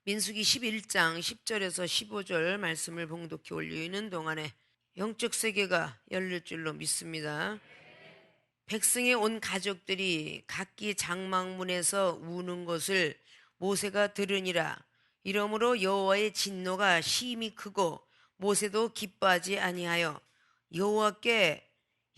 민수기 11장 10절에서 15절 말씀을 봉독해 올리는 동안에 영적 세계가 열릴 줄로 믿습니다. 백성의 온 가족들이 각기 장막문에서 우는 것을 모세가 들으니라. 이러므로 여호와의 진노가 심히 크고 모세도 기뻐하지 아니하여 여호와께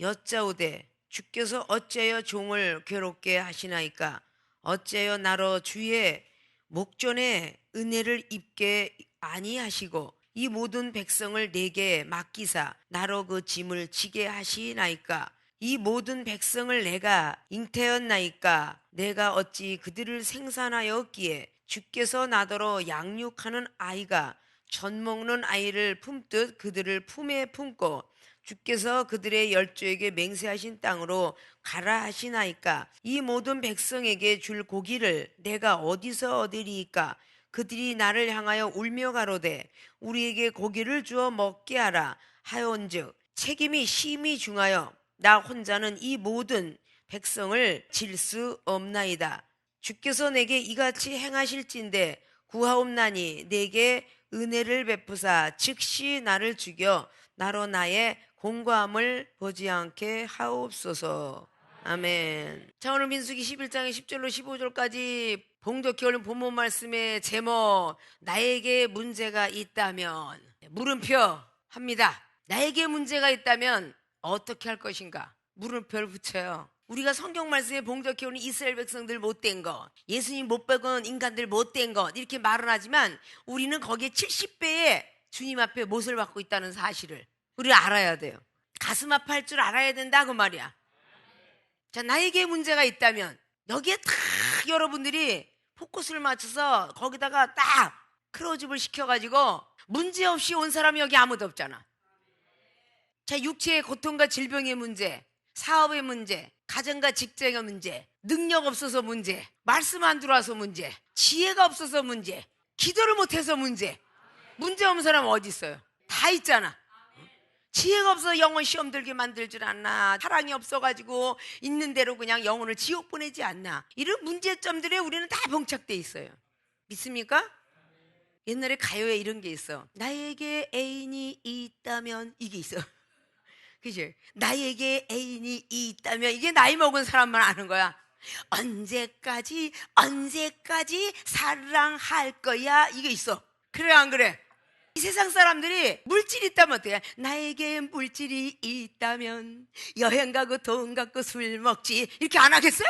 여짜오되 주께서 어찌하여 종을 괴롭게 하시나이까? 어찌하여 나로 주의 목전에 은혜를 입게 아니하시고 이 모든 백성을 내게 맡기사 나로 그 짐을 지게 하시나이까? 이 모든 백성을 내가 잉태였나이까? 내가 어찌 그들을 생산하였기에 주께서 나더러 양육하는 아이가 젖 먹는 아이를 품듯 그들을 품에 품고 주께서 그들의 열조에게 맹세하신 땅으로 가라 하시나이까? 이 모든 백성에게 줄 고기를 내가 어디서 얻으리이까? 그들이 나를 향하여 울며 가로되 우리에게 고기를 주어 먹게 하라 하온즉 책임이 심히 중하여 나 혼자는 이 모든 백성을 질 수 없나이다. 주께서 내게 이같이 행하실진대 구하옵나니 내게 은혜를 베푸사 즉시 나를 죽여 나로 나의 공고함을 보지 않게 하옵소서. 아멘. 자, 오늘 민수기 11장의 10절로 15절까지 봉독해 올린 본문 말씀의 제목, 나에게 문제가 있다면, 물음표 합니다. 나에게 문제가 있다면 어떻게 할 것인가? 물음표를 붙여요. 우리가 성경 말씀에 봉독해 오는 이스라엘 백성들 못된 것, 예수님 못 박은 인간들 못된 것 이렇게 말은 하지만 우리는 거기에 70배의 주님 앞에 못을 받고 있다는 사실을 우리가 알아야 돼요. 가슴 아파할 줄 알아야 된다 그 말이야. 자, 나에게 문제가 있다면 여기에 딱 여러분들이 포커스를 맞춰서 거기다가 딱 크로즈업을 시켜가지고 문제없이 온 사람이 여기 아무도 없잖아. 자, 육체의 고통과 질병의 문제, 사업의 문제, 가정과 직장의 문제, 능력 없어서 문제, 말씀 안 들어와서 문제, 지혜가 없어서 문제, 기도를 못해서 문제. 문제 없는 사람 어디 있어요? 다 있잖아. 지혜가 없어서 영혼 시험 들게 만들질 않나? 사랑이 없어가지고 있는 대로 그냥 영혼을 지옥 보내지 않나? 이런 문제점들에 우리는 다 봉착돼 있어요. 믿습니까? 옛날에 가요에 이런 게 있어. 나에게 애인이 있다면 이게 있어. 그치? 나에게 애인이 있다면 이게 나이 먹은 사람만 아는 거야. 언제까지 사랑할 거야 이게 있어. 그래 안 그래? 이 세상 사람들이 물질이 있다면 어때요? 나에게 물질이 있다면 여행 가고 돈 갖고 술 먹지 이렇게 안 하겠어요?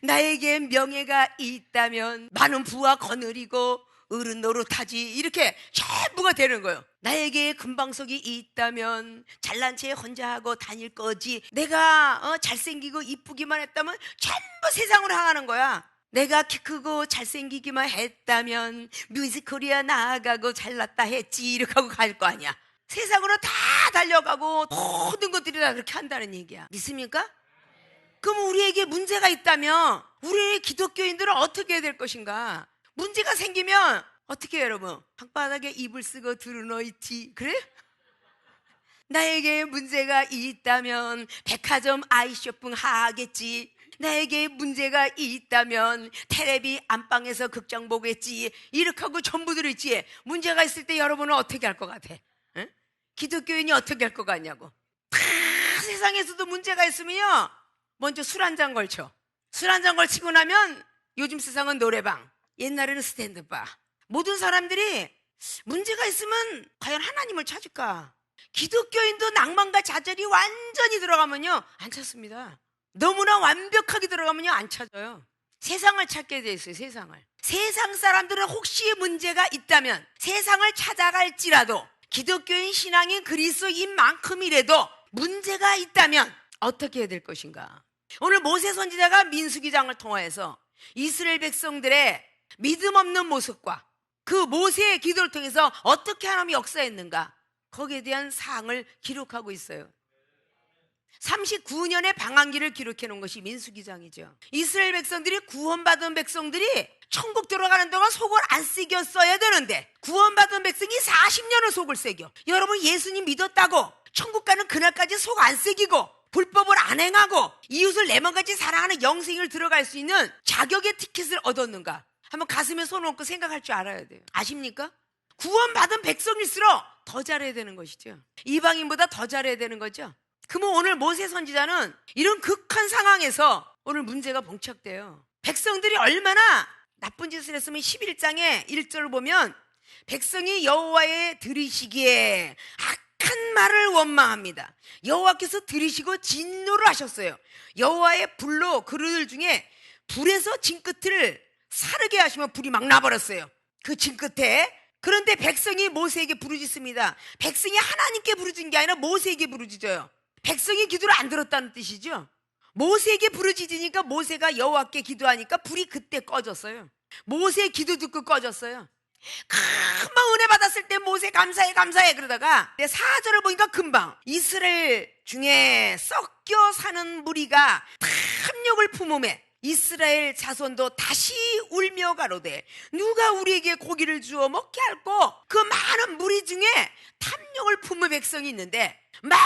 나에게 명예가 있다면 많은 부와 거느리고 어른 노릇하지 이렇게 전부가 되는 거예요. 나에게 금방석이 있다면 잘난 채 혼자 하고 다닐 거지. 내가 잘생기고 이쁘기만 했다면 전부 세상으로 향하는 거야. 내가 키 크고 잘생기기만 했다면 뮤지컬이야 나가고 잘났다 했지 이렇게 하고 갈 거 아니야. 세상으로 다 달려가고 모든 것들이 다 그렇게 한다는 얘기야. 믿습니까? 그럼 우리에게 문제가 있다면 우리 기독교인들은 어떻게 해야 될 것인가? 문제가 생기면 어떻게 해요 여러분? 방바닥에 이불 쓰고 드러누워있지 그래? 나에게 문제가 있다면 백화점 아이쇼핑 하겠지. 나에게 문제가 있다면 텔레비 안방에서 극장 보겠지. 이렇게 하고 전부 들었지. 문제가 있을 때 여러분은 어떻게 할 것 같아? 응? 기독교인이 어떻게 할 것 같냐고. 다 세상에서도 문제가 있으면요 먼저 술 한 잔 걸쳐. 술 한 잔 걸치고 나면 요즘 세상은 노래방, 옛날에는 스탠드바. 모든 사람들이 문제가 있으면 과연 하나님을 찾을까? 기독교인도 낭만과 좌절이 완전히 들어가면요 안 찾습니다. 너무나 완벽하게 들어가면요 안 찾아요. 세상을 찾게 돼 있어요. 세상 사람들은 혹시 문제가 있다면 세상을 찾아갈지라도 기독교인 신앙인 그리스도인만큼이라도 문제가 있다면 어떻게 해야 될 것인가? 오늘 모세 선지자가 민수기장을 통하여서 이스라엘 백성들의 믿음 없는 모습과 그 모세의 기도를 통해서 어떻게 하나님이 역사했는가 거기에 대한 사항을 기록하고 있어요. 39년의 방황기를 기록해 놓은 것이 민수기장이죠. 이스라엘 백성들이 구원받은 백성들이 천국 들어가는 동안 속을 안 새겼어야 되는데 구원받은 백성이 40년을 속을 새겨. 여러분 예수님 믿었다고 천국 가는 그날까지 속 안 새기고 불법을 안 행하고 이웃을 내 맘같이 사랑하는 영생을 들어갈 수 있는 자격의 티켓을 얻었는가? 한번 가슴에 손 얹고 생각할 줄 알아야 돼요. 아십니까? 구원받은 백성일수록 더 잘해야 되는 것이죠. 이방인보다 더 잘해야 되는 거죠. 그러면 오늘 모세 선지자는 이런 극한 상황에서 오늘 문제가 봉착돼요. 백성들이 얼마나 나쁜 짓을 했으면 11장에 1절을 보면 백성이 여호와의 들으시기에 악한 말을 원망합니다. 여호와께서 들으시고 진노를 하셨어요. 여호와의 불로 그들 중에 불에서 진끝을 사르게 하시면 불이 막 나버렸어요. 그 진끝에. 그런데 백성이 모세에게 부르짖습니다. 백성이 하나님께 부르짖은 게 아니라 모세에게 부르짖어요. 백성이 기도를 안 들었다는 뜻이죠. 모세에게 부르짖으니까 모세가 여호와께 기도하니까 불이 그때 꺼졌어요. 모세의 기도 듣고 꺼졌어요. 금방 은혜 받았을 때 모세 감사해 그러다가 4절을 보니까 금방 이스라엘 중에 섞여 사는 무리가 탐욕을 품음에 이스라엘 자손도 다시 울며 가로되 누가 우리에게 고기를 주어 먹게 할꼬. 그 많은 무리 중에 탐욕을 품은 백성이 있는데 막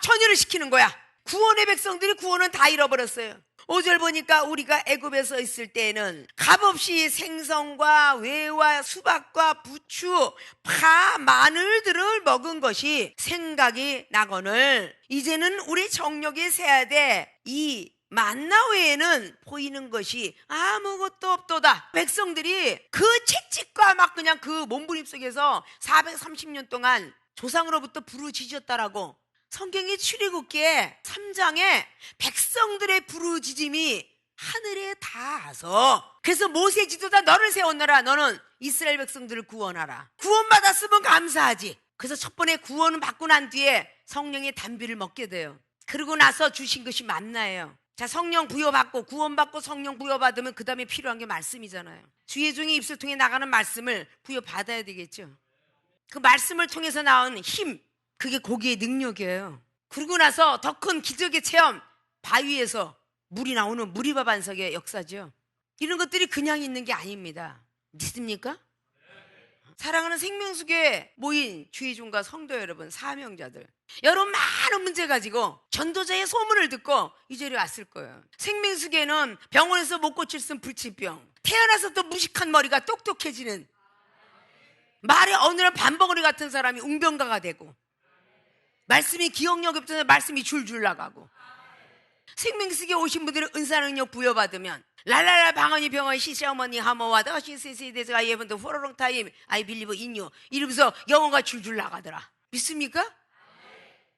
전율을 시키는 거야. 구원의 백성들이 구원은 다 잃어버렸어요. 5절 보니까 우리가 애굽에서 있을 때에는 값없이 생선과 외와 수박과 부추, 파, 마늘들을 먹은 것이 생각이 나거늘 이제는 우리 정력이 세야돼 이 만나 외에는 보이는 것이 아무것도 없도다. 백성들이 그 채찍과 막 그냥 그 몸부림 속에서 430년 동안 조상으로부터 부르짖었다라고 성경이 출애굽기에 3장에 백성들의 부르짖음이 하늘에 닿아서 그래서 모세 지도자 너를 세웠노라. 너는 이스라엘 백성들을 구원하라. 구원받았으면 감사하지. 그래서 첫 번에 구원을 받고 난 뒤에 성령의 단비를 먹게 돼요. 그러고 나서 주신 것이 만나예요. 자, 성령 부여받고 구원받고 성령 부여받으면 그 다음에 필요한 게 말씀이잖아요. 주의 종이 입술 통해 나가는 말씀을 부여받아야 되겠죠. 그 말씀을 통해서 나온 힘, 그게 고기의 능력이에요. 그러고 나서 더 큰 기적의 체험, 바위에서 물이 나오는 무리바 반석의 역사죠. 이런 것들이 그냥 있는 게 아닙니다. 믿습니까? 사랑하는 생명수교에 모인 주의 종과 성도 여러분, 사명자들, 여러분 많은 문제 가지고 전도자의 소문을 듣고 이 자리에 왔을 거예요. 생명수교에는 병원에서 못 고칠 수 있는 불치병, 태어나서 또 무식한 머리가 똑똑해지는, 말에 어느 날 반벙어리 같은 사람이 웅변가가 되고, 말씀이 기억력이 없어서 말씀이 줄줄 나가고, 생명수교에 오신 분들은 은사능력 부여받으면 랄랄라 방언이 병원 시시어머니 하모와다 시시시데스 I have the for a long time I believe in you 이러면서 영어가 줄줄 나가더라. 믿습니까?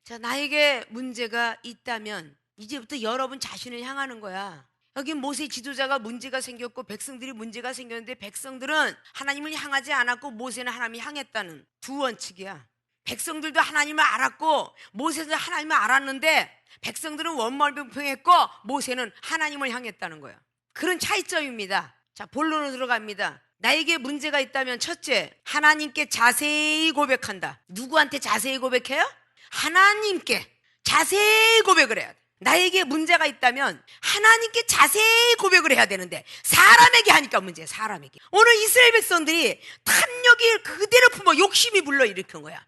자, 나에게 문제가 있다면 이제부터 여러분 자신을 향하는 거야. 여기 모세 지도자가 문제가 생겼고 백성들이 문제가 생겼는데 백성들은 하나님을 향하지 않았고 모세는 하나님을 향했다는 두 원칙이야. 백성들도 하나님을 알았고 모세도 하나님을 알았는데 백성들은 원망불평했고 모세는 하나님을 향했다는 거예요. 그런 차이점입니다. 자, 본론으로 들어갑니다. 나에게 문제가 있다면 첫째, 하나님께 자세히 고백한다. 누구한테 자세히 고백해요? 하나님께 자세히 고백을 해야 돼. 나에게 문제가 있다면 하나님께 자세히 고백을 해야 되는데 사람에게 하니까 문제야. 사람에게. 오늘 이스라엘 백성들이 탐욕이 그대로 품어 욕심이 불러일으킨 거야.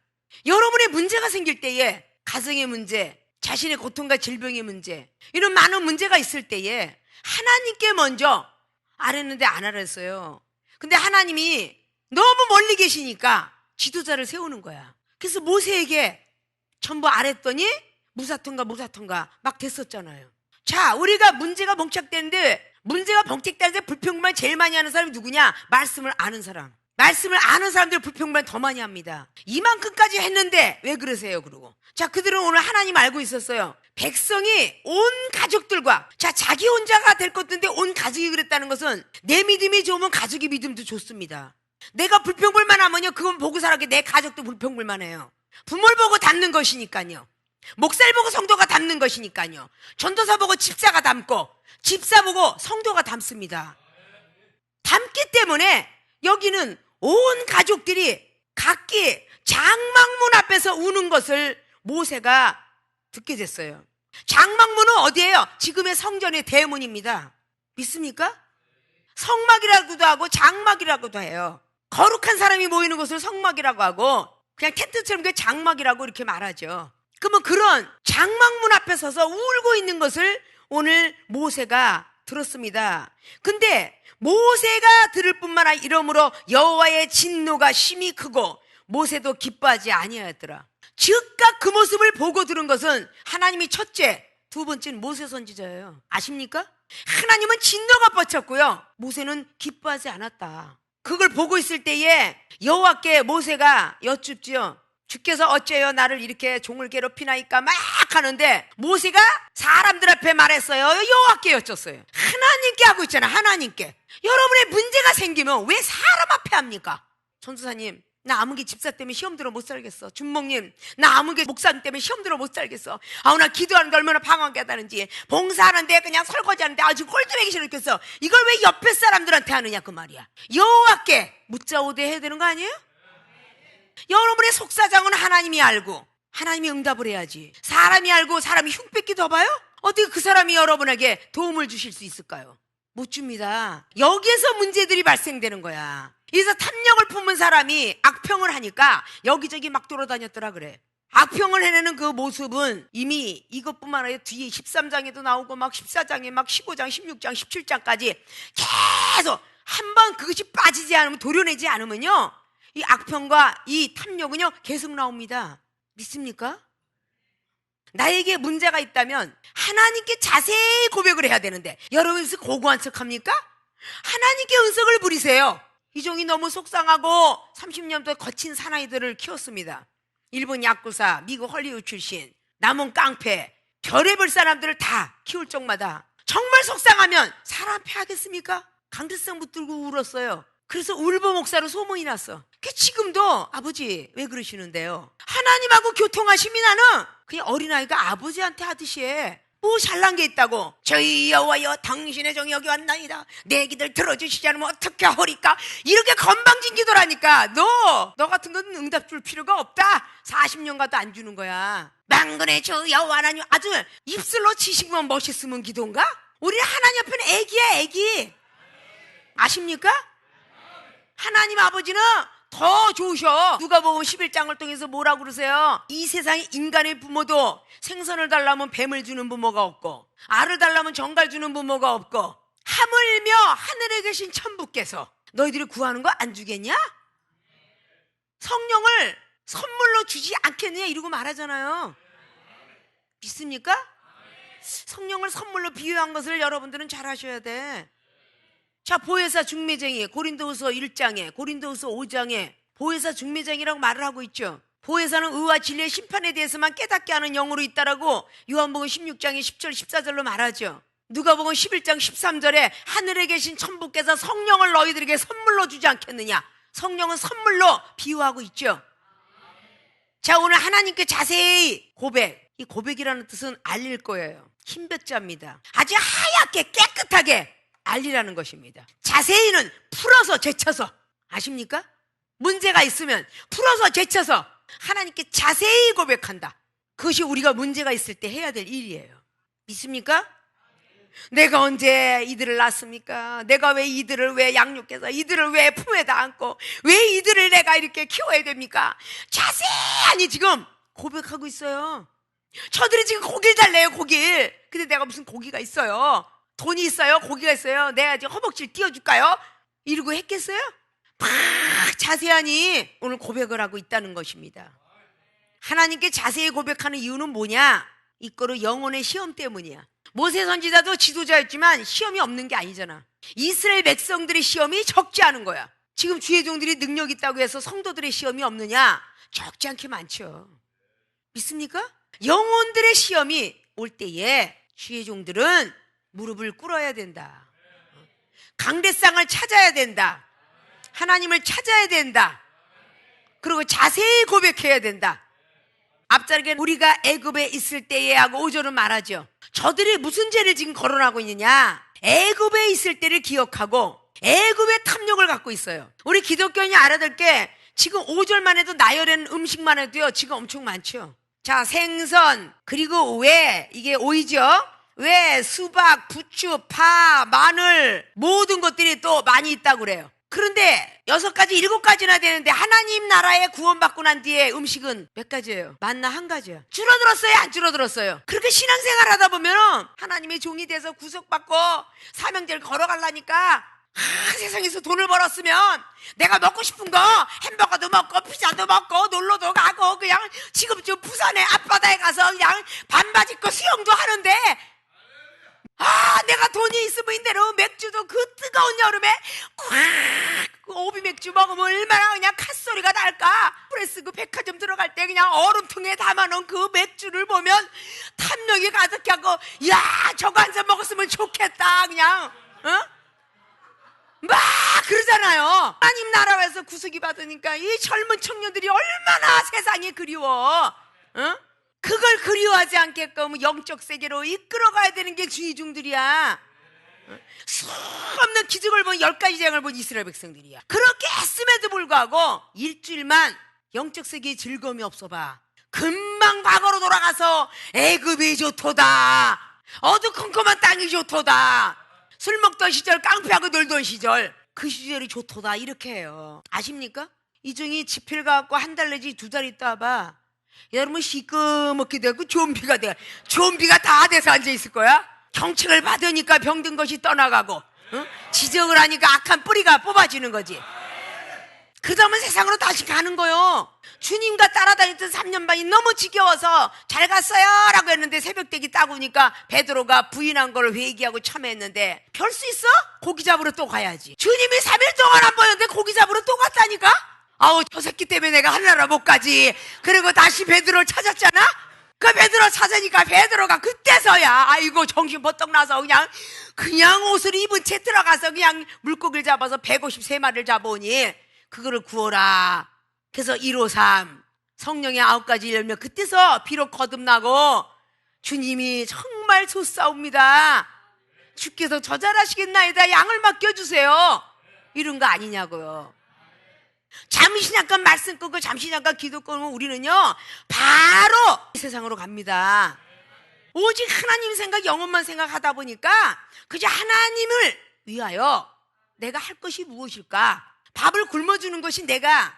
여러분의 문제가 생길 때에 가정의 문제, 자신의 고통과 질병의 문제, 이런 많은 문제가 있을 때에 하나님께 먼저 아랬는데 안 알았어요. 근데 하나님이 너무 멀리 계시니까 지도자를 세우는 거야. 그래서 모세에게 전부 아랬더니 무사통가 막 됐었잖아요. 자, 우리가 문제가 봉착되는데 문제가 봉착되는데 불평만 제일 많이 하는 사람이 누구냐? 말씀을 아는 사람. 말씀을 아는 사람들 불평만 더 많이 합니다. 이만큼까지 했는데 왜 그러세요? 그러고. 자, 그들은 오늘 하나님 알고 있었어요. 백성이 온 가족들과, 자, 자기 혼자가 될 것인데 온 가족이 그랬다는 것은 내 믿음이 좋으면 가족의 믿음도 좋습니다. 내가 불평불만 하면요, 그건 보고 살아게 내 가족도 불평불만 해요. 부모를 보고 닮는 것이니까요. 목사를 보고 성도가 닮는 것이니까요. 전도사 보고 집사가 닮고 집사 보고 성도가 닮습니다. 닮기 때문에 여기는 온 가족들이 각기 장막문 앞에서 우는 것을 모세가 듣게 됐어요. 장막문은 어디예요? 지금의 성전의 대문입니다. 믿습니까? 성막이라고도 하고 장막이라고도 해요. 거룩한 사람이 모이는 곳을 성막이라고 하고 그냥 텐트처럼 그 장막이라고 이렇게 말하죠. 그러면 그런 장막문 앞에 서서 울고 있는 것을 오늘 모세가 들었습니다. 근데 모세가 들을 뿐만 아니라 이러므로 여호와의 진노가 심히 크고 모세도 기뻐하지 아니하였더라. 즉각 그 모습을 보고 들은 것은 하나님이 첫째, 두 번째는 모세 선지자예요. 아십니까? 하나님은 진노가 뻗쳤고요, 모세는 기뻐하지 않았다. 그걸 보고 있을 때에 여호와께 모세가 여쭙지요. 주께서 어째요 나를 이렇게 종을 괴롭히나이까 막 하는데 모세가 사람들 앞에 말했어요? 여호와께 여쭙어요. 하나님께 하고 있잖아. 하나님께. 여러분의 문제가 생기면 왜 사람 앞에 합니까? 전도사님, 나 아무개 집사 때문에 시험 들어 못 살겠어. 준목님, 나 아무개 목사님 때문에 시험 들어 못 살겠어. 나 기도하는데 얼마나 방황하게 하다는지, 봉사하는데 그냥 설거지하는데 아주 꼴도 싫어 죽겠어. 이걸 왜 옆에 사람들한테 하느냐 그 말이야. 여호와께 묻자오되 해야 되는 거 아니에요? 여러분의 속사정은 하나님이 알고 하나님이 응답을 해야지. 사람이 알고 사람이 흉뺏기 더 봐요? 어떻게 그 사람이 여러분에게 도움을 주실 수 있을까요? 못 줍니다. 여기에서 문제들이 발생되는 거야. 그래서 탐욕을 품은 사람이 악평을 하니까 여기저기 막 돌아다녔더라 그래. 악평을 해내는 그 모습은 이미 이것뿐만 아니라 뒤에 13장에도 나오고 막 14장에 막 15장, 16장, 17장까지 계속 한번 그것이 빠지지 않으면, 도려내지 않으면요, 이 악평과 이 탐욕은요 계속 나옵니다. 믿습니까? 나에게 문제가 있다면 하나님께 자세히 고백을 해야 되는데 여러분께서 고고한 척 합니까? 하나님께 은석을 부리세요. 이 종이 너무 속상하고 30년 동안 거친 사나이들을 키웠습니다. 일본 야쿠사, 미국 헐리우드 출신, 남원 깡패, 별의별 사람들을 다 키울 적마다 정말 속상하면 사람 앞에 하겠습니까? 강대상 붙들고 울었어요. 그래서 울보 목사로 소문이 났어. 지금도 아버지 왜 그러시는데요? 하나님하고 교통하심이 나는 그냥 어린아이가 아버지한테 하듯이 해. 뭐 잘난 게 있다고. 저희 여호와여 당신의 종이 여기 왔나이다. 내 기들 들어주시지 않으면 어떻게 하리까? 이렇게 건방진 기도라니까. 너 같은 건 응답 줄 필요가 없다. 40년 가도 안 주는 거야. 만군의 주 여호와 하나님, 아주 입술로 치시면 멋있으면 기도인가? 우리 하나님 앞에는 애기야, 애기. 아십니까? 하나님 아버지는 더 좋으셔. 누가복음 11장을 통해서 뭐라고 그러세요? 이 세상에 인간의 부모도 생선을 달라면 뱀을 주는 부모가 없고, 알을 달라면 정갈 주는 부모가 없고, 하물며 하늘에 계신 천부께서 너희들이 구하는 거 안 주겠냐? 성령을 선물로 주지 않겠느냐 이러고 말하잖아요. 믿습니까? 성령을 선물로 비유한 것을 여러분들은 잘 아셔야 돼. 자, 보혜사 중매쟁이, 고린도후서 1장에, 고린도후서 5장에 보혜사 중매쟁이라고 말을 하고 있죠. 보혜사는 의와 진리의 심판에 대해서만 깨닫게 하는 영으로 있다라고 요한복음 16장에 10절 14절로 말하죠. 누가복음 11장 13절에 하늘에 계신 천부께서 성령을 너희들에게 선물로 주지 않겠느냐. 성령은 선물로 비유하고 있죠. 자, 오늘 하나님께 자세히 고백, 이 고백이라는 뜻은 알릴 거예요. 흰볕자입니다. 아주 하얗게 깨끗하게 알리라는 것입니다. 자세히는 풀어서 제쳐서, 아십니까? 문제가 있으면 풀어서 제쳐서 하나님께 자세히 고백한다. 그것이 우리가 문제가 있을 때 해야 될 일이에요. 믿습니까? 내가 언제 이들을 낳습니까? 내가 왜 이들을 왜 양육해서 이들을 왜 품에다 안고 왜 이들을 내가 이렇게 키워야 됩니까? 자세히 지금 고백하고 있어요. 저들이 지금 고기를 달래요, 고기를. 근데 내가 무슨 고기가 있어요? 돈이 있어요? 고기가 있어요? 내가 지금 허벅지를 띄워줄까요? 이러고 했겠어요? 막 자세하니 오늘 고백을 하고 있다는 것입니다. 하나님께 자세히 고백하는 이유는 뭐냐? 이거로 영혼의 시험 때문이야. 모세 선지자도 지도자였지만 시험이 없는 게 아니잖아. 이스라엘 백성들의 시험이 적지 않은 거야. 지금 주의 종들이 능력 있다고 해서 성도들의 시험이 없느냐? 적지 않게 많죠. 믿습니까? 영혼들의 시험이 올 때에 주의 종들은 무릎을 꿇어야 된다. 강대상을 찾아야 된다. 하나님을 찾아야 된다. 그리고 자세히 고백해야 된다. 앞자리에 우리가 애굽에 있을 때에 하고 5절은 말하죠. 저들이 무슨 죄를 지금 거론하고 있느냐? 애굽에 있을 때를 기억하고 애굽의 탐욕을 갖고 있어요. 우리 기독교인이 알아야 될 게 지금 5절만 해도 나열한 음식만 해도요 지금 엄청 많죠. 자, 생선, 그리고 왜, 이게 오이죠? 왜, 수박, 부추, 파, 마늘 모든 것들이 또 많이 있다고 그래요. 그런데 6가지, 7가지나 되는데 하나님 나라에 구원받고 난 뒤에 음식은 몇 가지예요? 맞나? 한 가지야. 줄어들었어요? 안 줄어들었어요? 그렇게 신앙생활 하다 보면 하나님의 종이 돼서 구속받고 사명제를 걸어가려니까 세상에서 돈을 벌었으면 내가 먹고 싶은 거 햄버거도 먹고 피자도 먹고 놀러도 가고 그냥 지금쯤 부산의 앞바다에 가서 그냥 반바지 입고 수영도 하는데 내가 돈이 있으면 이대로 맥주도 그 뜨거운 여름에 콱 오비 맥주 먹으면 얼마나 그냥 캅소리가 날까. 프레스 그 백화점 들어갈 때 그냥 얼음통에 담아놓은 그 맥주를 보면 탐욕이 가득하고 야 저거 한 잔 먹었으면 좋겠다 그냥 막 그러잖아요. 하나님 나라에서 구속이 받으니까 이 젊은 청년들이 얼마나 세상이 그리워. 그걸 그리워하지 않게끔 영적 세계로 이끌어가야 되는 게 주의중들이야. 수없는 기적을 본 10가지 재앙을 본 이스라엘 백성들이야. 그렇게 했음에도 불구하고 일주일만 영적 세계에 즐거움이 없어봐. 금방 과거로 돌아가서 애굽이 좋도다, 어두컴컴한 땅이 좋도다, 술 먹던 시절 깡패하고 놀던 시절 그 시절이 좋도다 이렇게 해요. 아십니까? 이종이 집회를 가갖고 한 달 내지 2달 있다 봐. 여러분 시꺼멓게 되고 좀비가 다 돼서 앉아있을 거야. 경책을 받으니까 병든 것이 떠나가고 지적을 하니까 악한 뿌리가 뽑아지는 거지. 그 다음은 세상으로 다시 가는 거요. 주님과 따라다녔던 3년 반이 너무 지겨워서 잘 갔어요 라고 했는데 새벽대기 따구니까 베드로가 부인한 걸 회개하고 참회했는데 별 수 있어? 고기 잡으러 또 가야지. 주님이 3일 동안 안 보였는데 고기 잡으러 또 갔다니까. 저 새끼 때문에 내가 하늘나라 못 가지. 그리고 다시 베드로를 찾았잖아. 그 베드로 찾으니까 베드로가 그때서야 아이고 정신 버떡 나서 그냥 옷을 입은 채 들어가서 그냥 물고기를 잡아서 153마리를 잡아오니 그거를 구워라. 그래서 153 성령의 9가지 열매. 그때서 비록 거듭나고 주님이 정말 좋사옵니다. 주께서 저잘하시겠나이다. 양을 맡겨주세요. 이런 거 아니냐고요. 잠시 잠깐 말씀 끊고 잠시 잠깐 기도 끊으면 우리는요 바로 이 세상으로 갑니다. 오직 하나님 생각, 영혼만 생각하다 보니까 그저 하나님을 위하여 내가 할 것이 무엇일까? 밥을 굶어주는 것이 내가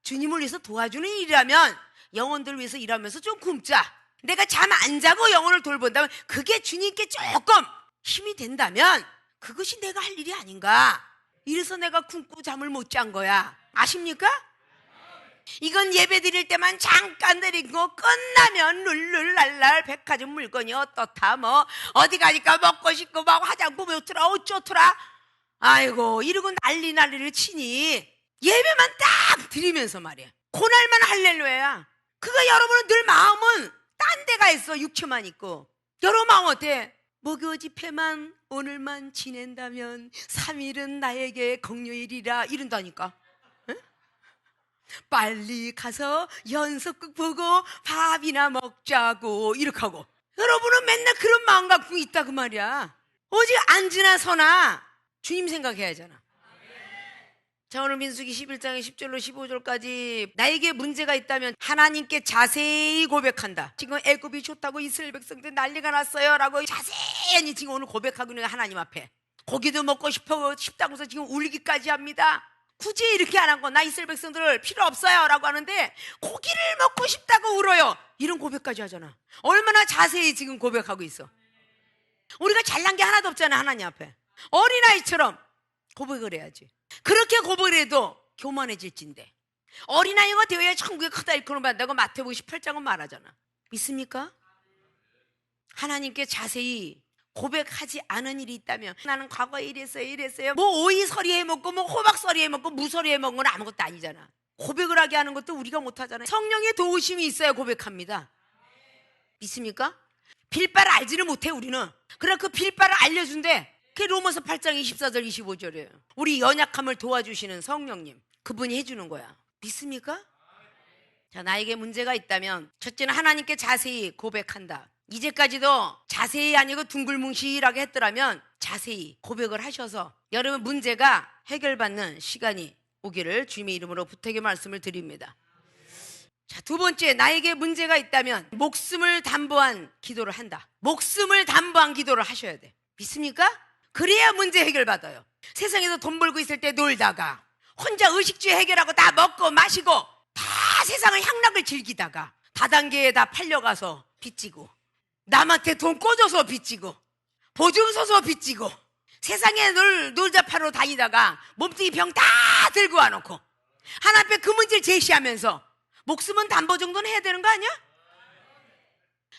주님을 위해서 도와주는 일이라면 영혼들을 위해서 일하면서 좀 굶자. 내가 잠 안 자고 영혼을 돌본다면 그게 주님께 조금 힘이 된다면 그것이 내가 할 일이 아닌가. 이래서 내가 굶고 잠을 못 잔 거야. 아십니까? 이건 예배 드릴 때만 잠깐 드리고 끝나면 룰룰랄랄 백화점 물건이 어떻다 뭐 어디 가니까 먹고 싶고 막 화장품 어쩌라 어쩌더라 아이고 이러고 난리를 치니 예배만 딱 드리면서 말이야. 그날만 할렐루야야. 그거 여러분은 늘 마음은 딴 데가 있어. 육체만 있고. 여러분 마음 어때? 목요 집회만 오늘만 지낸다면 3일은 나에게 공휴일이라 이런다니까. 응? 빨리 가서 연속극 보고 밥이나 먹자고 이렇게 하고. 여러분은 맨날 그런 마음 갖고 있다 그 말이야. 오직 앉으나 서나 주님 생각해야 하잖아. 자, 오늘 민수기 11장의 10절로 15절까지 나에게 문제가 있다면 하나님께 자세히 고백한다. 지금 애굽이 좋다고 이스라엘 백성들 난리가 났어요 라고 자세히 지금 오늘 고백하고 있는 하나님 앞에. 고기도 먹고 싶다고 해서 지금 울기까지 합니다. 굳이 이렇게 안 하고 나 이스라엘 백성들 필요 없어요 라고 하는데 고기를 먹고 싶다고 울어요. 이런 고백까지 하잖아. 얼마나 자세히 지금 고백하고 있어. 우리가 잘난 게 하나도 없잖아. 하나님 앞에 어린아이처럼 고백을 해야지. 그렇게 고백을 해도 교만해질진데 어린아이가 되어야 천국에 크다 일컬음 받는다고 마태복음 18장은 말하잖아. 믿습니까? 하나님께 자세히 고백하지 않은 일이 있다면 나는 과거에 이랬어요 뭐 오이 서리에 먹고 뭐 호박 서리에 먹고 무서리에 먹은 건 아무것도 아니잖아. 고백을 하게 하는 것도 우리가 못하잖아요. 성령의 도우심이 있어야 고백합니다. 믿습니까? 빌바를 알지를 못해 우리는. 그래 그 빌바를 알려준대. 그게 로마서 8장 24절 25절이에요. 우리 연약함을 도와주시는 성령님 그분이 해주는 거야. 믿습니까? 자, 나에게 문제가 있다면 첫째는 하나님께 자세히 고백한다. 이제까지도 자세히 아니고 둥글뭉실하게 했더라면 자세히 고백을 하셔서 여러분 문제가 해결받는 시간이 오기를 주님의 이름으로 부탁의 말씀을 드립니다. 자, 두 번째, 나에게 문제가 있다면 목숨을 담보한 기도를 한다. 목숨을 담보한 기도를 하셔야 돼. 믿습니까? 그래야 문제 해결받아요. 세상에서 돈 벌고 있을 때 놀다가 혼자 의식주의 해결하고 다 먹고 마시고 다 세상의 향락을 즐기다가 다단계에 다 팔려가서 빚지고 남한테 돈 꿔줘서 빚지고 보증 서서 빚지고 세상에 놀자 파로 다니다가 몸뚱이 병 다 들고 와놓고 하나 앞에 그 문제를 제시하면서 목숨은 담보 정도는 해야 되는 거 아니야?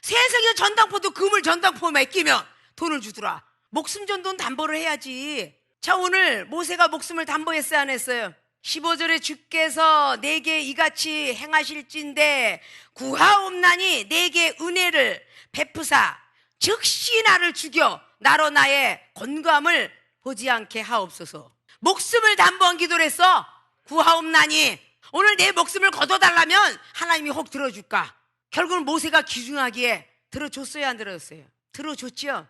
세상에 전당포도 그물 전당포 맡기면 돈을 주더라. 목숨 정도는 담보를 해야지. 자, 오늘 모세가 목숨을 담보했어요, 안 했어요? 15절에 주께서 내게 이같이 행하실진대 구하옵나니 내게 은혜를 베푸사 즉시 나를 죽여 나로 나의 곤감을 보지 않게 하옵소서. 목숨을 담보한 기도를 했어. 구하옵나니 오늘 내 목숨을 거둬달라면 하나님이 혹 들어줄까? 결국은 모세가 귀중하기에 들어줬어요, 안 들어줬어요? 들어줬죠.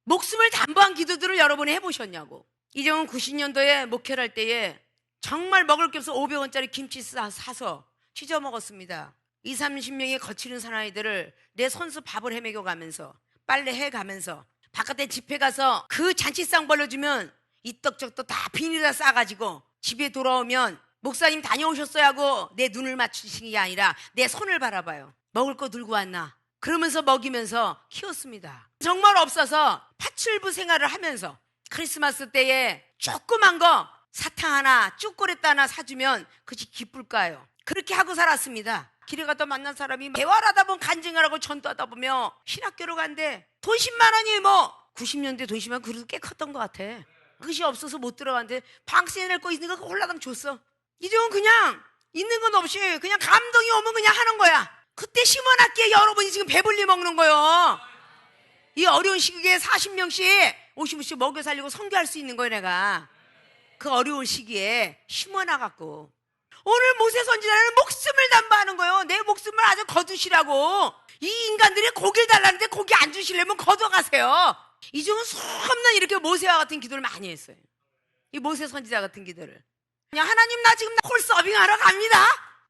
목숨을 담보한 기도들을 여러분이 해보셨냐고. 이정은 90년도에 목회를 할 때에 정말 먹을 게 없어 500원짜리 김치 사서 찢어 먹었습니다. 20, 30명의 거칠은 사나이들을 내 손수 밥을 해먹여 가면서 빨래 해가면서 바깥에 집회 가서 그 잔치상 벌려주면 이 떡 저 떡 다 비닐에다 싸가지고 집에 돌아오면 목사님 다녀오셨어요 하고 내 눈을 맞추신 게 아니라 내 손을 바라봐요. 먹을 거 들고 왔나? 그러면서 먹이면서 키웠습니다. 정말 없어서 파출부 생활을 하면서 크리스마스 때에 조그만 거 사탕 하나 쭈꼬레따 하나 사주면 그것이 기쁠까요? 그렇게 하고 살았습니다. 길에 가다 만난 사람이 대화하다 보면 간증을 하고 전도하다 보면 신학교로 간대. 돈 10만 원이 뭐 90년대 돈 10만 원 그래도 꽤 컸던 것 같아. 그것이 없어서 못 들어갔는데 방세 낼 거 있으니까 홀라당 줬어. 이종은 그냥 있는 건 없이 그냥 감동이 오면 그냥 하는 거야. 그때 심어놨기에 여러분이 지금 배불리 먹는 거요. 이 어려운 시기에 40명씩 50명씩 먹여 살리고 선교할 수 있는 거예요. 내가 그 어려운 시기에 심어놔갖고 오늘 모세 선지자는 목숨을 담보하는 거예요. 내 목숨을 아주 거두시라고. 이 인간들이 고기를 달라는데 고기 안 주시려면 거둬가세요. 이종은 수없는 이렇게 모세와 같은 기도를 많이 했어요. 이 모세 선지자 같은 기도를. 하나님 나 지금 홀서빙 하러 갑니다.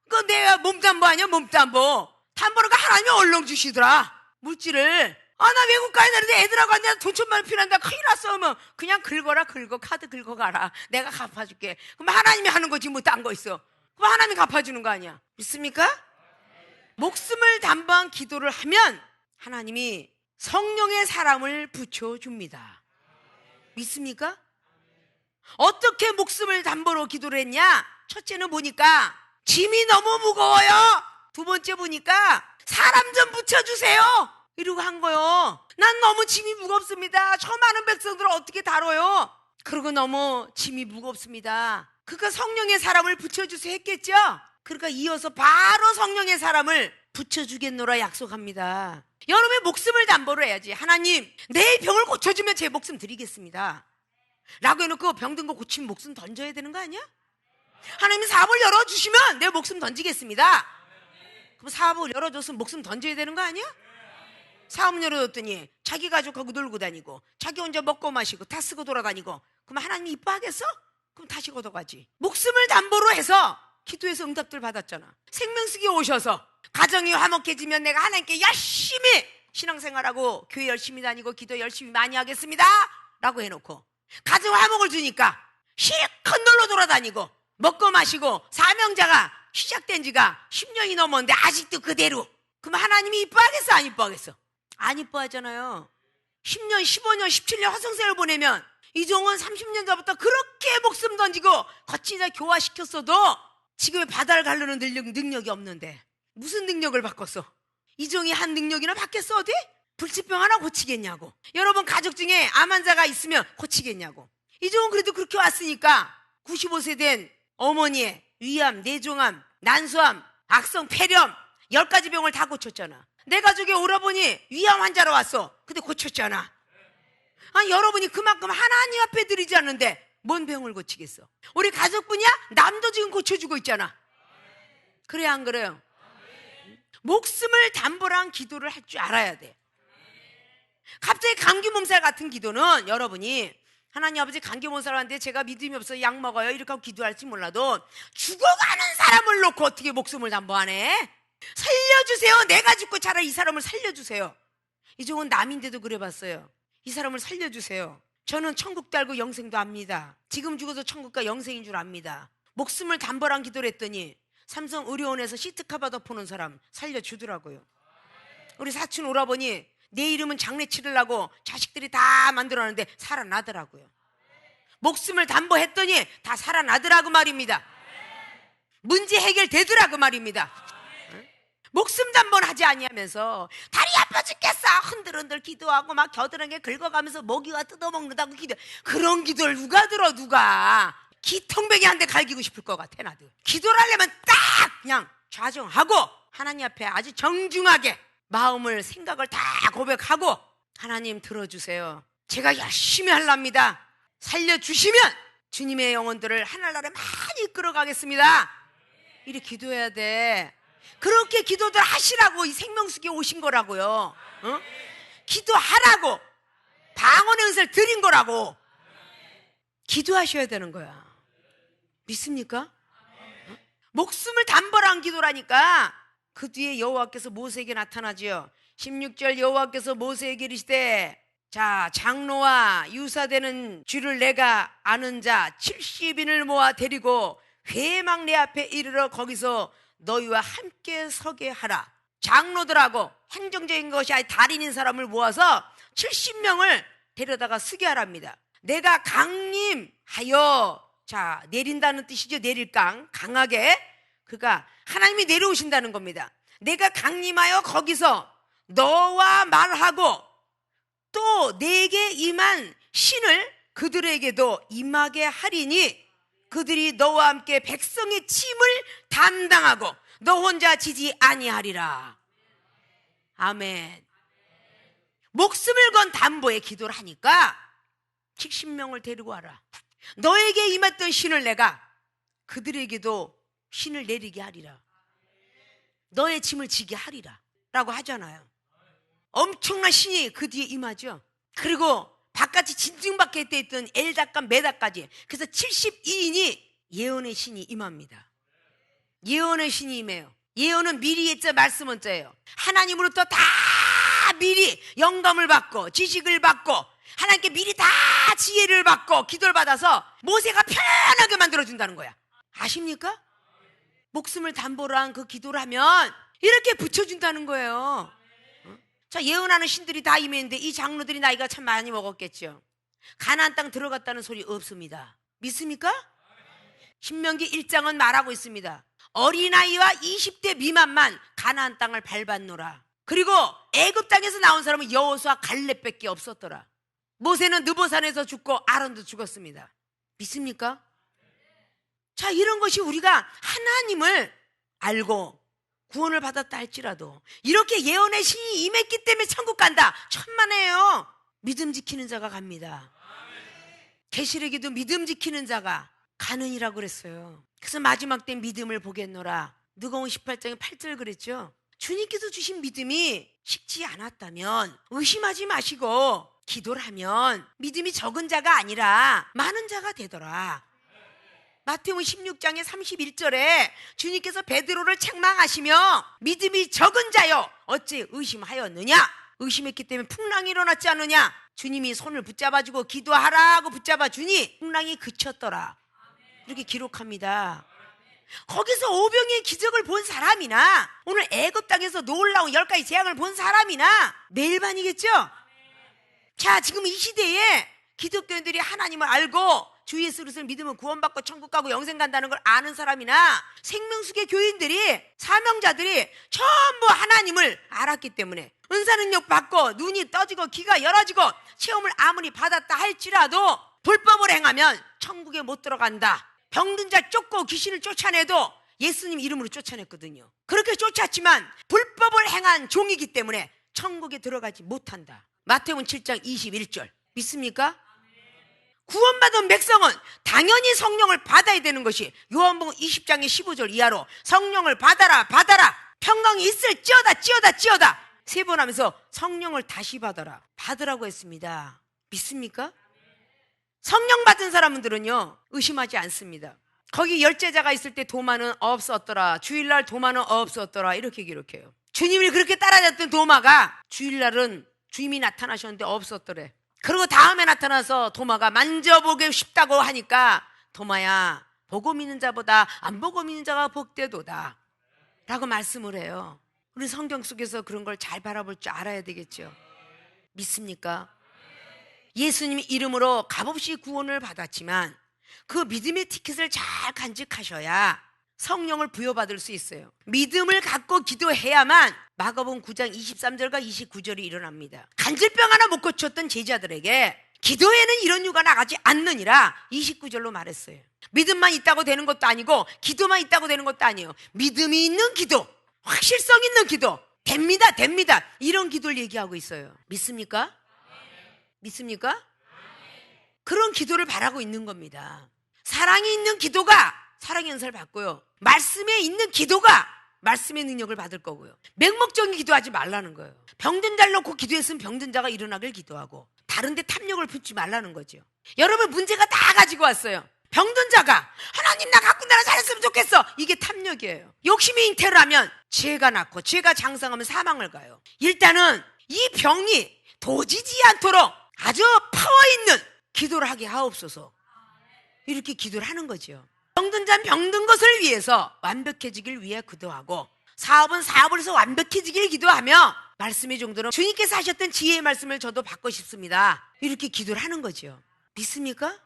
그거 내 몸담보 아니야? 몸담보. 담보를 하나님이 얼렁 주시더라. 물질을. 나 외국 가야 되는데 애들하고 앉아서 돈 1,000만 원 필요한다. 큰일 났어. 그러면 그냥 긁어라. 카드 긁어가라. 내가 갚아줄게. 그럼 하나님이 하는 거지 뭐 딴 거 있어. 그럼 하나님이 갚아주는 거 아니야. 믿습니까? 목숨을 담보한 기도를 하면 하나님이 성령의 사람을 붙여줍니다. 믿습니까? 어떻게 목숨을 담보로 기도를 했냐? 첫째는 보니까 짐이 너무 무거워요. 두 번째 보니까 사람 좀 붙여주세요 이러고 한 거요. 난 너무 짐이 무겁습니다. 저 많은 백성들을 어떻게 다뤄요? 그리고 너무 짐이 무겁습니다. 그러니까 성령의 사람을 붙여주세요 했겠죠? 그러니까 이어서 바로 성령의 사람을 붙여주겠노라 약속합니다. 여러분의 목숨을 담보로 해야지. 하나님 내 병을 고쳐주면 제 목숨 드리겠습니다 라고 해놓고 병든 거 고치면 목숨 던져야 되는 거 아니야? 하나님이 사업을 열어주시면 내 목숨 던지겠습니다. 그럼 사업을 열어줬으면 목숨 던져야 되는 거 아니야? 사업 열어줬더니 자기 가족하고 놀고 다니고 자기 혼자 먹고 마시고 다 쓰고 돌아다니고 그럼 하나님이 이뻐하겠어? 그럼 다시 걷어가지. 목숨을 담보로 해서 기도해서 응답들 받았잖아. 생명수기 오셔서 가정이 화목해지면 내가 하나님께 열심히 신앙생활하고 교회 열심히 다니고 기도 열심히 많이 하겠습니다 라고 해놓고 가정 화목을 주니까 실컷 놀러 돌아다니고 먹고 마시고 사명자가 시작된 지가 10년이 넘었는데 아직도 그대로. 그럼 하나님이 이뻐하겠어 안 이뻐하겠어? 안 이뻐하잖아요. 10년 15년 17년 화성생을 보내면 이종은 30년 전부터 그렇게 목숨 던지고 거치자 교화시켰어도 지금의 바다를 가르는 능력이 없는데 무슨 능력을 바꿨어? 이종이 한 능력이나 바뀌었어 어디? 불치병 하나 고치겠냐고. 여러분 가족 중에 암 환자가 있으면 고치겠냐고. 이종은 그래도 그렇게 왔으니까 95세 된 어머니의 위암, 뇌종암, 난소암, 악성 폐렴 10가지 병을 다 고쳤잖아. 내 가족에 오라버니 위암 환자로 왔어. 근데 고쳤잖아. 아니 여러분이 그만큼 하나님 앞에 드리지 않는데 뭔 병을 고치겠어? 우리 가족분이야? 남도 지금 고쳐주고 있잖아. 그래 안 그래요? 목숨을 담보로 한 기도를 할 줄 알아야 돼. 갑자기 감기 몸살 같은 기도는 여러분이 하나님 아버지 감기 몸살 하는데 제가 믿음이 없어서 약 먹어요 이렇게 하고 기도할지 몰라도 죽어가는 사람을 놓고 어떻게 목숨을 담보하네? 살려주세요. 내가 죽고 차라리 이 사람을 살려주세요. 이종은 남인데도 그래봤어요. 이 사람을 살려주세요. 저는 천국도 알고 영생도 압니다. 지금 죽어서 천국과 영생인 줄 압니다. 목숨을 담보랑 기도를 했더니 삼성 의료원에서 시트카바 덮어놓은 사람 살려주더라고요. 우리 사촌 오라버니 내 이름은 장례 치르려고 자식들이 다 만들어놨는데 살아나더라고요. 목숨을 담보했더니 다 살아나더라고 말입니다. 문제 해결되더라고 말입니다. 목숨 담보는 하지 아니하면서 다리 아파 죽겠어 흔들흔들 기도하고 막 겨드랑이에 긁어가면서 모기가 뜯어먹는다고 기도. 그런 기도를 누가 들어? 누가? 기통백이 한 대 갈기고 싶을 것 같아. 나도 기도를 하려면 딱 그냥 좌정하고 하나님 앞에 아주 정중하게 마음을 생각을 다 고백하고 하나님 들어주세요. 제가 열심히 하랍니다. 살려주시면 주님의 영혼들을 하늘나라에 많이 이끌어가겠습니다. 이렇게 기도해야 돼. 그렇게 기도들 하시라고 이 생명수기에 오신 거라고요. 어? 기도하라고 방언의 은사를 드린 거라고. 기도하셔야 되는 거야. 믿습니까? 어? 목숨을 담보로 한 기도라니까. 그 뒤에 여호와께서 모세에게 나타나지요. 16절 여호와께서 모세에게 이르시되 자 장로와 유사되는 줄을 내가 아는 자 70인을 모아 데리고 회막 내 앞에 이르러 거기서 너희와 함께 서게 하라. 장로들하고 행정적인 것이 아니 달인인 사람을 모아서 70명을 데려다가 서게 하랍니다. 내가 강림하여 자 내린다는 뜻이죠. 내릴 강하게. 그러니까 하나님이 내려오신다는 겁니다. 내가 강림하여 거기서 너와 말하고 또 내게 임한 신을 그들에게도 임하게 하리니 그들이 너와 함께 백성의 짐을 담당하고 너 혼자 지지 아니하리라. 아멘. 목숨을 건 담보에 기도를 하니까 70명을 데리고 와라. 너에게 임했던 신을 내가 그들에게도 신을 내리게 하리라. 너의 짐을 지게 하리라 라고 하잖아요. 엄청난 신이 그 뒤에 임하죠. 그리고 바깥이 진중밖에 있던 엘다까 메다까지. 그래서 72인이 예언의 신이 임합니다. 예언의 신이 임해요. 예언은 미리 했자 말씀은 자예요. 하나님으로부터 다 미리 영감을 받고 지식을 받고 하나님께 미리 다 지혜를 받고 기도를 받아서 모세가 편하게 만들어준다는 거야. 아십니까? 목숨을 담보로 한 그 기도를 하면 이렇게 붙여준다는 거예요. 자, 예언하는 신들이 다 임했는데 이 장로들이 나이가 참 많이 먹었겠죠. 가나안 땅 들어갔다는 소리 없습니다. 믿습니까? 신명기 1장은 말하고 있습니다. 어린아이와 20대 미만만 가나안 땅을 밟았노라. 그리고 애굽 땅에서 나온 사람은 여호수아 갈렙밖에 없었더라. 모세는 느보산에서 죽고 아론도 죽었습니다. 믿습니까? 자, 이런 것이 우리가 하나님을 알고 구원을 받았다 할지라도 이렇게 예언의 신이 임했기 때문에 천국 간다. 천만에요. 믿음 지키는 자가 갑니다. 계시록에도 믿음 지키는 자가 가느니라고 그랬어요. 그래서 마지막 때 믿음을 보겠노라. 누가복음 18장에 8절 그랬죠. 주님께서 주신 믿음이 식지 않았다면 의심하지 마시고 기도를 하면 믿음이 적은 자가 아니라 많은 자가 되더라. 마태복음 16장의 31절에 주님께서 베드로를 책망하시며 믿음이 적은 자여 어찌 의심하였느냐. 의심했기 때문에 풍랑이 일어났지 않느냐. 주님이 손을 붙잡아주고 기도하라고 붙잡아 주니 풍랑이 그쳤더라. 이렇게 기록합니다. 거기서 오병이의 기적을 본 사람이나 오늘 애굽 땅에서 놀라운 10가지 재앙을 본 사람이나 매일반이겠죠. 자, 지금 이 시대에 기독교인들이 하나님을 알고 주 예수 그리스도를 믿으면 구원받고 천국 가고 영생 간다는 걸 아는 사람이나 생명수계 교인들이 사명자들이 전부 하나님을 알았기 때문에 은사 능력 받고 눈이 떠지고 귀가 열어지고 체험을 아무리 받았다 할지라도 불법을 행하면 천국에 못 들어간다. 병든 자 쫓고 귀신을 쫓아내도 예수님 이름으로 쫓아냈거든요. 그렇게 쫓았지만 불법을 행한 종이기 때문에 천국에 들어가지 못한다. 마태복음 7장 21절 믿습니까? 구원받은 백성은 당연히 성령을 받아야 되는 것이 요한복음 20장의 15절 이하로 성령을 받아라 받아라 평강이 있을지어다 찌어다 3번 하면서 성령을 다시 받으라고 했습니다. 믿습니까? 성령 받은 사람들은요 의심하지 않습니다. 거기 열제자가 있을 때 도마는 없었더라. 주일날 도마는 없었더라. 이렇게 기록해요. 주님을 그렇게 따라잡던 도마가 주일날은 주님이 나타나셨는데 없었더래. 그리고 다음에 나타나서 도마가 만져보고 싶다고 하니까 도마야, 보고 믿는 자보다 안 보고 믿는 자가 복되도다 라고 말씀을 해요. 우리 성경 속에서 그런 걸 잘 바라볼 줄 알아야 되겠죠. 믿습니까? 예수님 이름으로 값없이 구원을 받았지만 그 믿음의 티켓을 잘 간직하셔야 성령을 부여받을 수 있어요. 믿음을 갖고 기도해야만 마가복음 9장 23절과 29절이 일어납니다. 간질병 하나 못 고쳤던 제자들에게 기도에는 이런 유가 나가지 않느니라 29절로 말했어요. 믿음만 있다고 되는 것도 아니고 기도만 있다고 되는 것도 아니에요. 믿음이 있는 기도, 확실성 있는 기도, 됩니다 이런 기도를 얘기하고 있어요. 믿습니까? 믿습니까? 그런 기도를 바라고 있는 겁니다. 사랑이 있는 기도가 사랑의 은사를 받고요, 말씀에 있는 기도가 말씀의 능력을 받을 거고요, 맹목적인 기도하지 말라는 거예요. 병든 자를 놓고 기도했으면 병든 자가 일어나길 기도하고 다른 데 탐욕을 품지 말라는 거죠. 여러분, 문제가 다 가지고 왔어요. 병든 자가 하나님 나 갖고 나라 잘했으면 좋겠어, 이게 탐욕이에요. 욕심이 잉태를 하면 죄가 낳고 죄가 장성하면 사망을 가요. 일단은 이 병이 도지지 않도록 아주 파워 있는 기도를 하게 하옵소서, 이렇게 기도를 하는 거죠. 병든 자는 병든 것을 위해서 완벽해지길 위해 기도하고, 사업은 사업을 해서 완벽해지길 기도하며, 말씀의 정도로 주님께서 하셨던 지혜의 말씀을 저도 받고 싶습니다, 이렇게 기도를 하는 거죠. 믿습니까?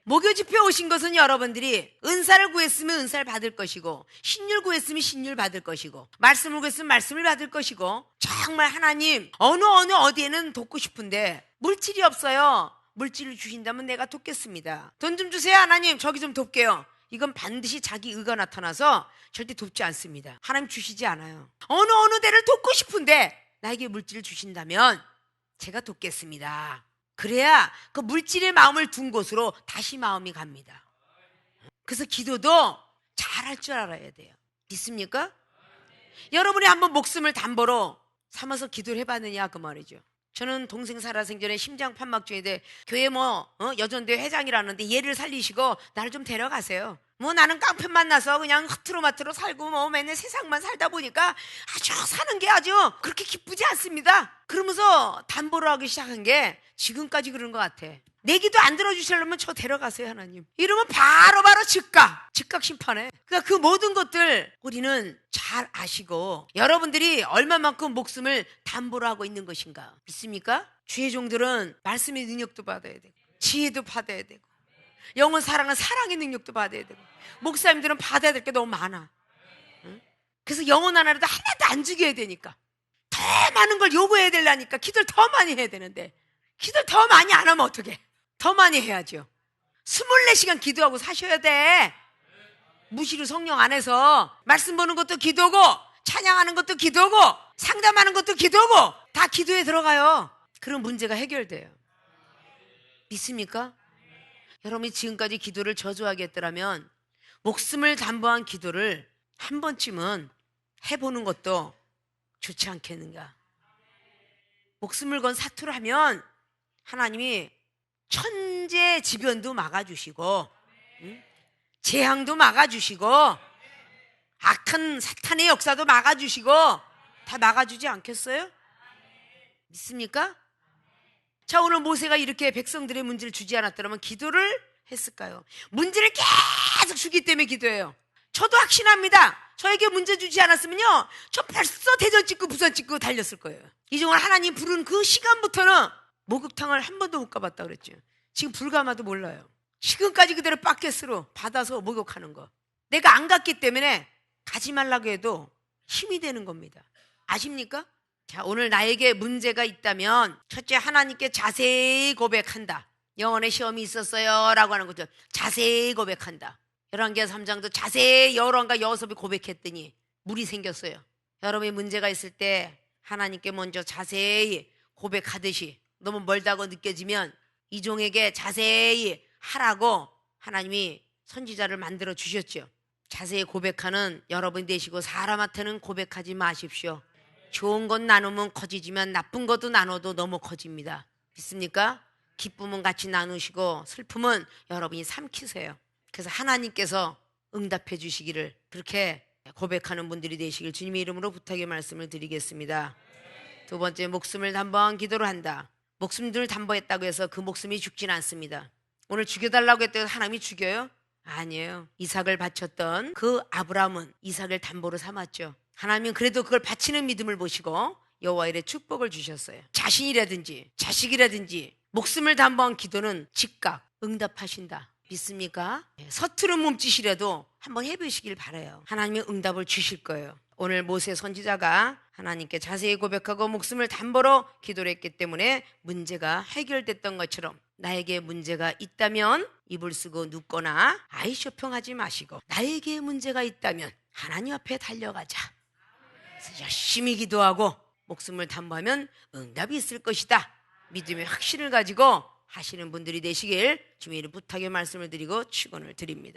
목요 집회 오신 것은 여러분들이 은사를 구했으면 은사를 받을 것이고, 신율 구했으면 신율 받을 것이고, 말씀을 구했으면 말씀을 받을 것이고, 정말 하나님 어느 어디에는 돕고 싶은데 물질이 없어요. 물질을 주신다면 내가 돕겠습니다. 돈 좀 주세요 하나님, 저기 좀 돕게요. 이건 반드시 자기 의가 나타나서 절대 돕지 않습니다. 하나님 주시지 않아요. 어느 데를 돕고 싶은데 나에게 물질을 주신다면 제가 돕겠습니다. 그래야 그 물질의 마음을 둔 곳으로 다시 마음이 갑니다. 그래서 기도도 잘할 줄 알아야 돼요. 믿습니까? 여러분이 한번 목숨을 담보로 삼아서 기도를 해봤느냐 그 말이죠. 저는 동생 살아생전에 심장 판막증에 대해 교회 여전대 회장이라는데 얘를 살리시고 나를 좀 데려가세요. 나는 깡패 만나서 그냥 흐트러마트로 살고 맨날 세상만 살다 보니까 아주 사는 게 아주 그렇게 기쁘지 않습니다. 그러면서 담보를 하기 시작한 게 지금까지 그런 것 같아. 내 기도 안 들어주시려면 저 데려가세요 하나님. 이러면 바로바로 즉각 심판해. 그러니까 그 모든 것들 우리는 잘 아시고, 여러분들이 얼마만큼 목숨을 담보로 하고 있는 것인가 믿습니까? 주의 종들은 말씀의 능력도 받아야 되고, 지혜도 받아야 되고, 영혼 사랑은 사랑의 능력도 받아야 되고, 목사님들은 받아야 될 게 너무 많아. 응? 그래서 영혼 하나라도 하나도 안 죽여야 되니까 더 많은 걸 요구해야 되려니까 기도를 더 많이 해야 되는데, 기도를 더 많이 안 하면 어떡해? 더 많이 해야죠. 24시간 기도하고 사셔야 돼. 무시로 성령 안에서 말씀 보는 것도 기도고, 찬양하는 것도 기도고, 상담하는 것도 기도고, 다 기도에 들어가요. 그런 문제가 해결돼요. 믿습니까? 여러분이 지금까지 기도를 저조하게 했더라면 목숨을 담보한 기도를 한 번쯤은 해보는 것도 좋지 않겠는가. 목숨을 건 사투를 하면 하나님이 천재지변도 막아주시고, 재앙도 막아주시고, 악한 사탄의 역사도 막아주시고, 다 막아주지 않겠어요? 믿습니까? 자, 오늘 모세가 이렇게 백성들의 문제를 주지 않았더라면 기도를 했을까요? 문제를 계속 주기 때문에 기도해요. 저도 확신합니다. 저에게 문제 주지 않았으면요, 저 벌써 대전 찍고 부산 찍고 달렸을 거예요. 이종을 하나님 부른 그 시간부터는 목욕탕을 한 번도 못 가봤다 그랬죠. 지금 불가마도 몰라요. 지금까지 그대로 바켓으로 받아서 목욕하는 거. 내가 안 갔기 때문에 가지 말라고 해도 힘이 되는 겁니다. 아십니까? 자, 오늘 나에게 문제가 있다면 첫째, 하나님께 자세히 고백한다. 영혼의 시험이 있었어요 라고 하는 거죠. 자세히 고백한다. 열왕기하 3장도 자세히 여호람과 여호섭이 고백했더니 물이 생겼어요. 여러분이 문제가 있을 때 하나님께 먼저 자세히 고백하듯이, 너무 멀다고 느껴지면 이종에게 자세히 하라고 하나님이 선지자를 만들어 주셨죠. 자세히 고백하는 여러분 되시고, 사람한테는 고백하지 마십시오. 좋은 것 나누면 커지지만 나쁜 것도 나눠도 너무 커집니다. 믿습니까? 기쁨은 같이 나누시고 슬픔은 여러분이 삼키세요. 그래서 하나님께서 응답해 주시기를, 그렇게 고백하는 분들이 되시길 주님의 이름으로 부탁의 말씀을 드리겠습니다. 두 번째, 목숨을 담보한 기도를 한다. 목숨들을 담보했다고 해서 그 목숨이 죽지는 않습니다. 오늘 죽여달라고 했더니 하나님이 죽여요? 아니에요. 이삭을 바쳤던 그 아브라함은 이삭을 담보로 삼았죠. 하나님은 그래도 그걸 바치는 믿음을 보시고 여호와 이레 축복을 주셨어요. 자신이라든지 자식이라든지 목숨을 담보한 기도는 즉각 응답하신다. 믿습니까? 서투른 몸짓이라도 한번 해보시길 바라요. 하나님이 응답을 주실 거예요. 오늘 모세 선지자가 하나님께 자세히 고백하고 목숨을 담보로 기도를 했기 때문에 문제가 해결됐던 것처럼 나에게 문제가 있다면 이불 쓰고 눕거나 아이 쇼핑하지 마시고 나에게 문제가 있다면 하나님 앞에 달려가자. 그래서 열심히 기도하고 목숨을 담보하면 응답이 있을 것이다. 믿음의 확신을 가지고 하시는 분들이 되시길 주님의 부탁의 말씀을 드리고 축원을 드립니다.